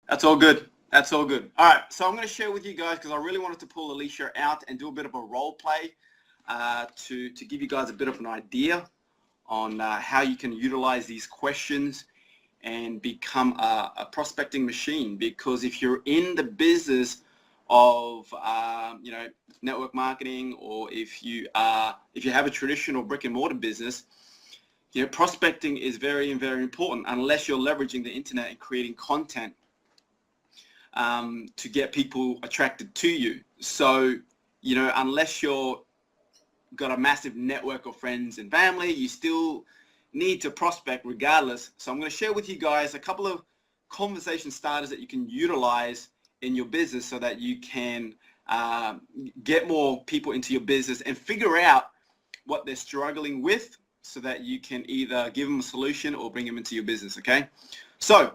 That's all good. That's all good. All right, so I'm going to share with you guys because I really wanted to pull Alicia out and do a bit of a role play to give you guys a bit of an idea on how you can utilize these questions and become a prospecting machine. Because if you're in the business of network marketing, or if you have a traditional brick and mortar business, prospecting is very important unless you're leveraging the internet and creating content to get people attracted to you. So, unless you're got a massive network of friends and family, you still need to prospect regardless. So I'm going to share with you guys a couple of conversation starters that you can utilize in your business so that you can get more people into your business and figure out what they're struggling with so that you can either give them a solution or bring them into your business, okay? So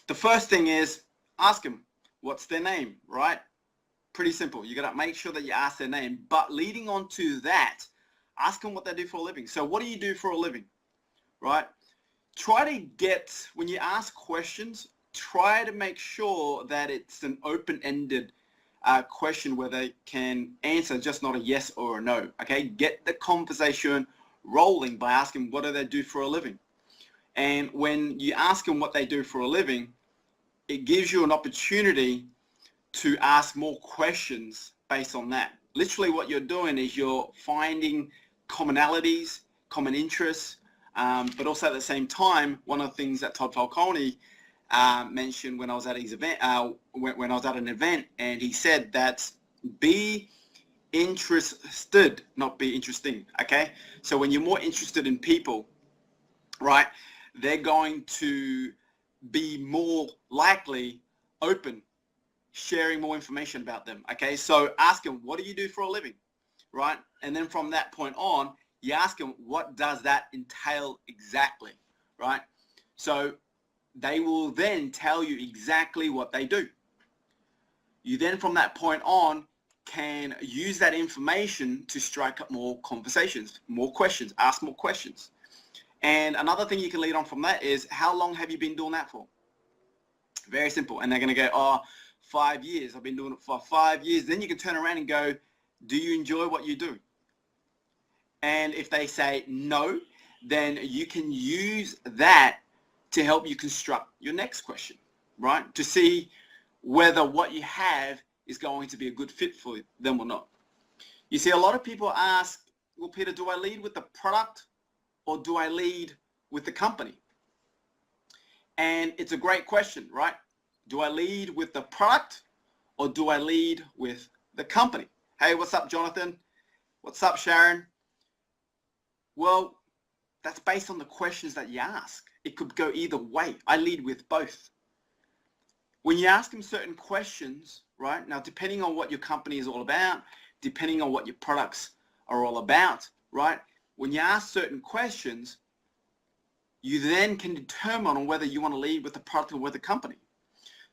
the first thing is ask them what's their name, right? Pretty simple. You got to make sure that you ask their name. But leading on to that, ask them what they do for a living. So what do you do for a living, right? Try to get, when you ask questions, try to make sure that it's an open-ended question where they can answer just not a yes or a no, okay? Get the conversation rolling by asking what do they do for a living. And when you ask them what they do for a living, it gives you an opportunity to ask more questions based on that. Literally what you're doing is you're finding commonalities, common interests, but also at the same time, one of the things that Todd Falcone mentioned when I was at his event, when I was at an event, and he said that be interested, not be interesting, okay? So when you're more interested in people, right, they're going to be more likely open, sharing more information about them, okay? So ask them, what do you do for a living, right? And then from that point on, you ask them, what does that entail exactly, right? So they will then tell you exactly what they do. You then from that point on can use that information to strike up more conversations, more questions, ask more questions. And another thing you can lead on from that is, how long have you been doing that for? Very simple. And they're going to go, oh, 5 years. I've been doing it for 5 years. Then you can turn around and go, do you enjoy what you do? And if they say no, then you can use that to help you construct your next question, right? To see whether what you have is going to be a good fit for them or not. You see, a lot of people ask, well, Peter, do I lead with the product or do I lead with the company? And it's a great question, right? Do I lead with the product or do I lead with the company? Hey, what's up, Jonathan? What's up, Sharon? Well, that's based on the questions that you ask. It could go either way. I lead with both. When you ask them certain questions, right? Now, depending on what your company is all about, depending on what your products are all about, right? When you ask certain questions, you then can determine on whether you want to lead with the product or with the company.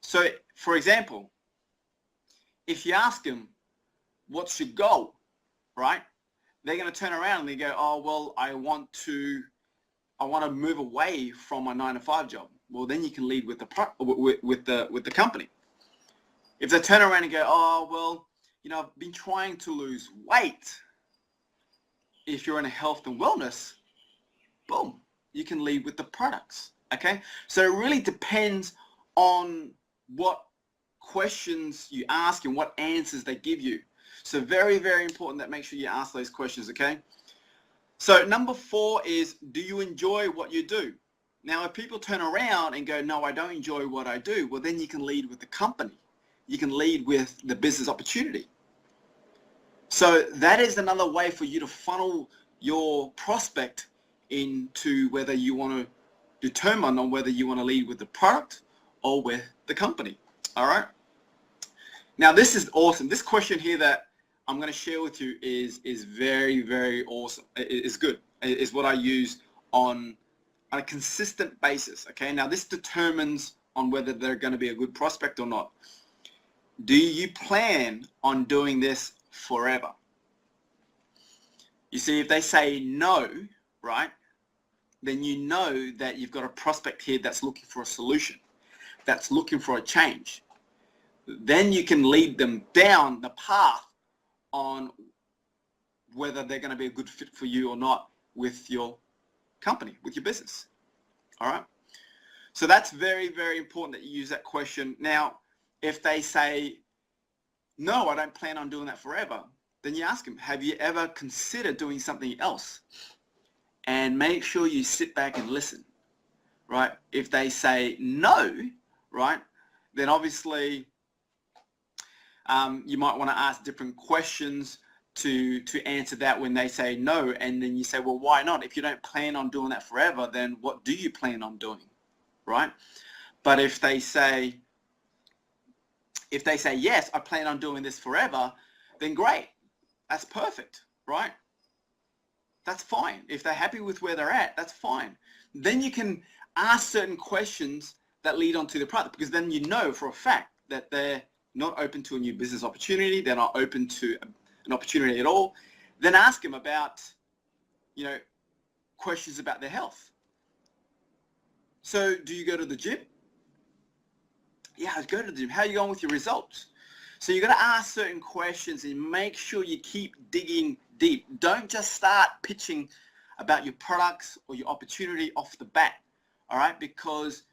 So, for example, if you ask them, what's your goal, right? They're going to turn around and they go, oh, well, I want to move away from my 9-to-5 job. Well, then you can lead with the company. If they turn around and go, oh, well, I've been trying to lose weight. If you're in a health and wellness, boom, you can lead with the products, okay? So it really depends on what questions you ask and what answers they give you. So very, very important that make sure you ask those questions, okay? So number 4 is, do you enjoy what you do? Now, if people turn around and go, no, I don't enjoy what I do, well, then you can lead with the company. You can lead with the business opportunity. So that is another way for you to funnel your prospect into whether you want to determine on whether you want to lead with the product or with the company. All right. Now, this is awesome. This question here that I'm going to share with you is very, very awesome. It's good. It's what I use on a consistent basis. Okay. Now, this determines on whether they're going to be a good prospect or not. Do you plan on doing this forever? You see, if they say no, right, then you know that you've got a prospect here that's looking for a solution. that's looking for a change, then you can lead them down the path on whether they're going to be a good fit for you or not with your company, with your business. All right. So that's very, very important that you use that question. Now, if they say, no, I don't plan on doing that forever, then you ask them, have you ever considered doing something else? And make sure you sit back and listen, right? If they say no, right, then obviously you might want to ask different questions to answer that when they say no. And then you say, well, why not? If you don't plan on doing that forever, then what do you plan on doing, right? But if they say yes, I plan on doing this forever, then great. That's perfect, right? That's fine. If they're happy with where they're at, that's fine. Then you can ask certain questions that lead on to the product, because then you know for a fact that they're not open to a new business opportunity. They're not open to an opportunity at all. Then ask them about, questions about their health. So do you go to the gym? Yeah, I go to the gym. How are you going with your results? So you got to ask certain questions and make sure you keep digging deep. Don't just start pitching about your products or your opportunity off the bat, all right? Because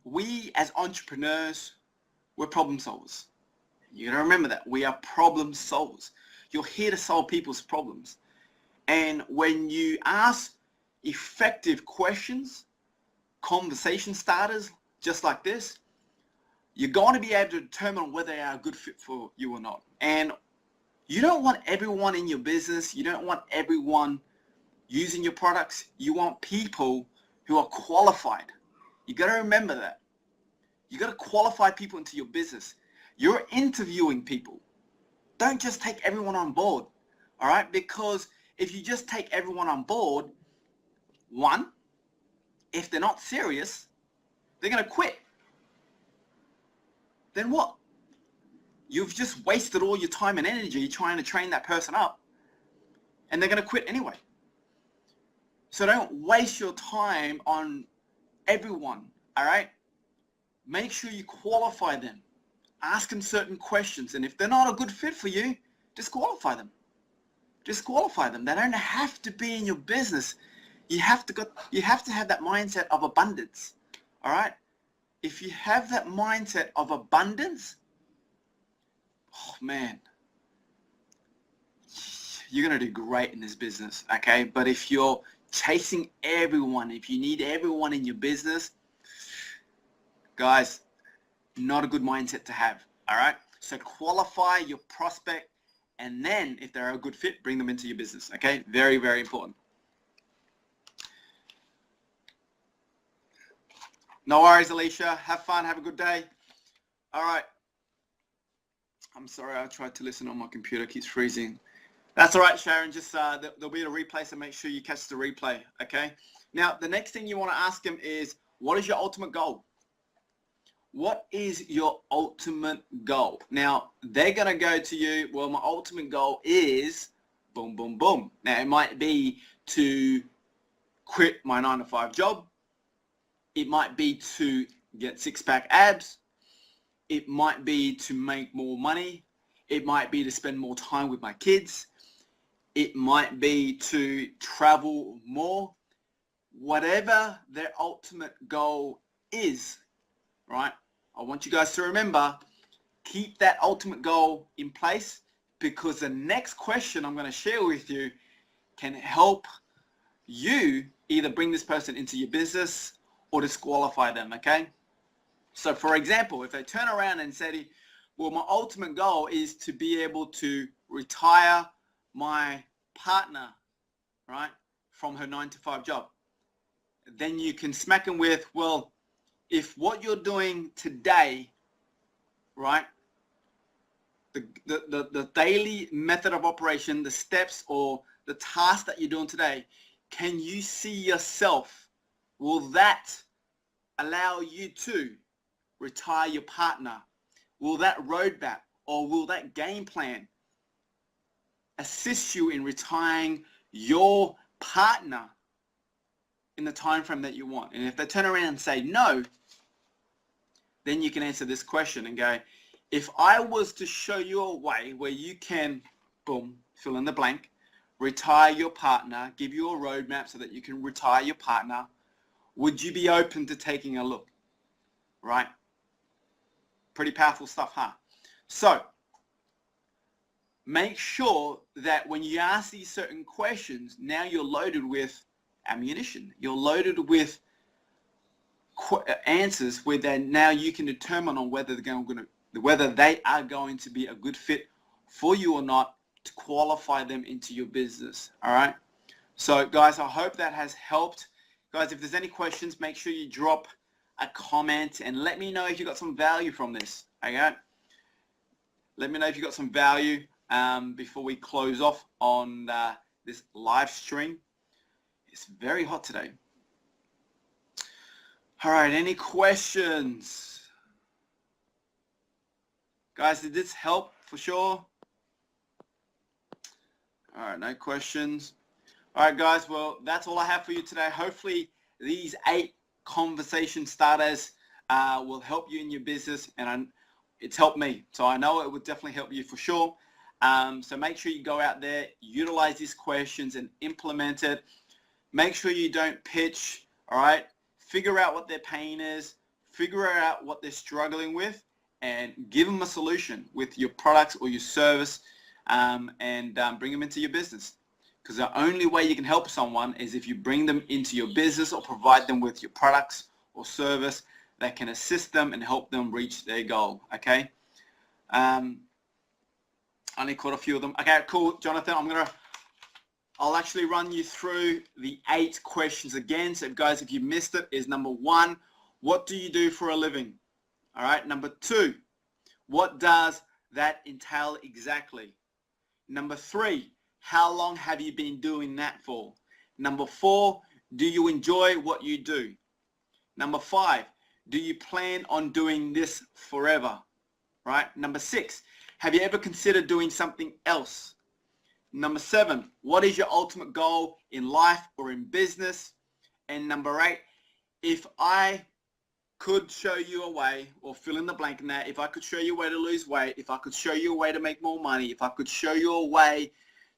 we as entrepreneurs, we're problem solvers. You got to remember that. We are problem solvers. You're here to solve people's problems. And when you ask effective questions, conversation starters, just like this, you're going to be able to determine whether they are a good fit for you or not. And you don't want everyone in your business, you don't want everyone using your products. You want people who are qualified. You got to remember that. You got to qualify people into your business. You're interviewing people. Don't just take everyone on board, all right? Because if you just take everyone on board, one, if they're not serious, they're going to quit. Then what? You've just wasted all your time and energy trying to train that person up, and they're going to quit anyway. So don't waste your time on everyone, all right? Make sure you qualify them. Ask them certain questions, and if they're not a good fit for you, disqualify them. Disqualify them. They don't have to be in your business. You have to have that mindset of abundance, all right? If you have that mindset of abundance, oh man, you're going to do great in this business, okay? But if you're chasing everyone, if you need everyone in your business, guys, not a good mindset to have, all right? So qualify your prospect, and then if they're a good fit, bring them into your business, okay? Very, very important. No worries, Alicia. Have fun. Have a good day. All right. I'm sorry. I tried to listen on my computer. It keeps freezing. That's all right, Sharon. Just there'll be a replay, so make sure you catch the replay, okay? Now, the next thing you want to ask them is, what is your ultimate goal? What is your ultimate goal? Now, they're going to go to you, well, my ultimate goal is boom, boom, boom. Now, it might be to quit my 9-to-5 job. It might be to get six-pack abs. It might be to make more money. It might be to spend more time with my kids. It might be to travel more. Whatever their ultimate goal is, right? I want you guys to remember, keep that ultimate goal in place, because the next question I'm going to share with you can help you either bring this person into your business or disqualify them, okay? So for example, if they turn around and say, well, my ultimate goal is to be able to retire my partner, right, from her 9-to-5 job, then you can smack them with, well, if what you're doing today, right, the daily method of operation, the steps or the task that you're doing today, can you see yourself? Will that allow you to retire your partner? Will that roadmap or will that game plan assist you in retiring your partner in the time frame that you want? And if they turn around and say no, then you can answer this question and go, if I was to show you a way where you can, boom, fill in the blank, retire your partner, give you a roadmap so that you can retire your partner, would you be open to taking a look? Right? Pretty powerful stuff, huh? So make sure that when you ask these certain questions, now you're loaded with ammunition. You're loaded with answers where then now you can determine on whether they are going to be a good fit for you or not to qualify them into your business. All right. So guys, I hope that has helped. Guys, if there's any questions, make sure you drop a comment and let me know if you got some value from this. Okay. Let me know if you got some value before we close off on this live stream. It's very hot today. All right, any questions? Guys, did this help for sure? All right, no questions. All right, guys, well, that's all I have for you today. Hopefully these 8 conversation starters will help you in your business, and it's helped me. So I know it would definitely help you for sure. So make sure you go out there, utilize these questions and implement it. Make sure you don't pitch, all right? Figure out what their pain is, figure out what they're struggling with, and give them a solution with your products or your service, and bring them into your business. Because the only way you can help someone is if you bring them into your business or provide them with your products or service that can assist them and help them reach their goal, okay? Only caught a few of them. Okay, cool, Jonathan. I'll actually run you through the 8 questions again. So guys, if you missed it, is number 1, what do you do for a living? All right. Number 2, what does that entail exactly? Number 3, how long have you been doing that for? Number 4, do you enjoy what you do? Number 5, do you plan on doing this forever? Right. Number 6, have you ever considered doing something else? Number 7, what is your ultimate goal in life or in business? And number 8, if I could show you a way, or fill in the blank in that, if I could show you a way to lose weight, if I could show you a way to make more money, if I could show you a way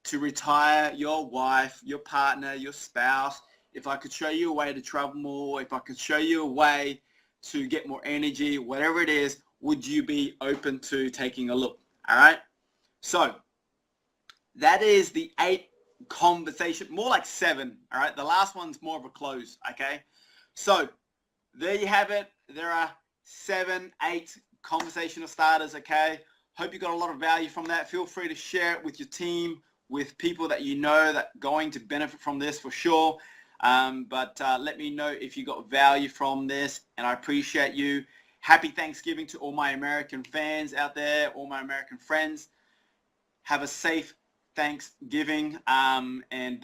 to retire your wife, your partner, your spouse, if I could show you a way to travel more, if I could show you a way to get more energy, whatever it is, would you be open to taking a look? All right. So that is the 8 conversation, more like 7. All right. The last one's more of a close. Okay. So there you have it. There are 7, 8 conversational starters. Okay. Hope you got a lot of value from that. Feel free to share it with your team, with people that you know that are going to benefit from this for sure. But let me know if you got value from this, and I appreciate you. Happy Thanksgiving to all my American fans out there, all my American friends. Have a safe Thanksgiving, and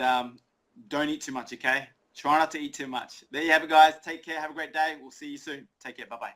don't eat too much, okay? Try not to eat too much. There you have it, guys. Take care. Have a great day. We'll see you soon. Take care. Bye-bye.